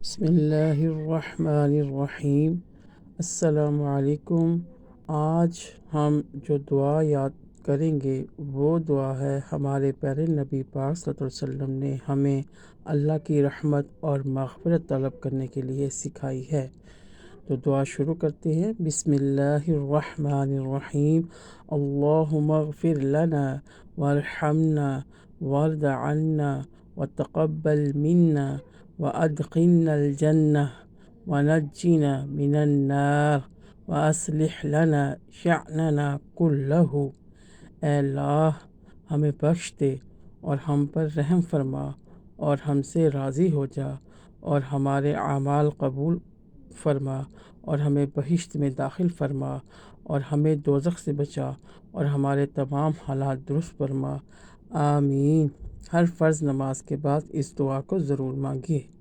بسم اللہ الرحمن الرحیم۔ السلام علیکم۔ آج ہم جو دعا یاد کریں گے وہ دعا ہے ہمارے پیارے نبی پاک صلی اللہ علیہ وسلم نے ہمیں اللہ کی رحمت اور مغفرت طلب کرنے کے لیے سکھائی ہے۔ تو دعا شروع کرتے ہیں۔ بسم اللہ الرحمن الرحیم۔ اللہم اغفر لنا وارحمنا وارض عنا وتقبل منا وادخلنا الجنہ ونجنا من النار واصلح لنا شأننا کلہ۔ اے اللہ ہمیں بخش دے اور ہم پر رحم فرما اور ہم سے راضی ہو جا اور ہمارے اعمال قبول فرما اور ہمیں بہشت میں داخل فرما اور ہمیں دوزخ سے بچا اور ہمارے تمام حالات درست فرما۔ آمین۔ ہر فرض نماز کے بعد اس دعا کو ضرور مانگیے۔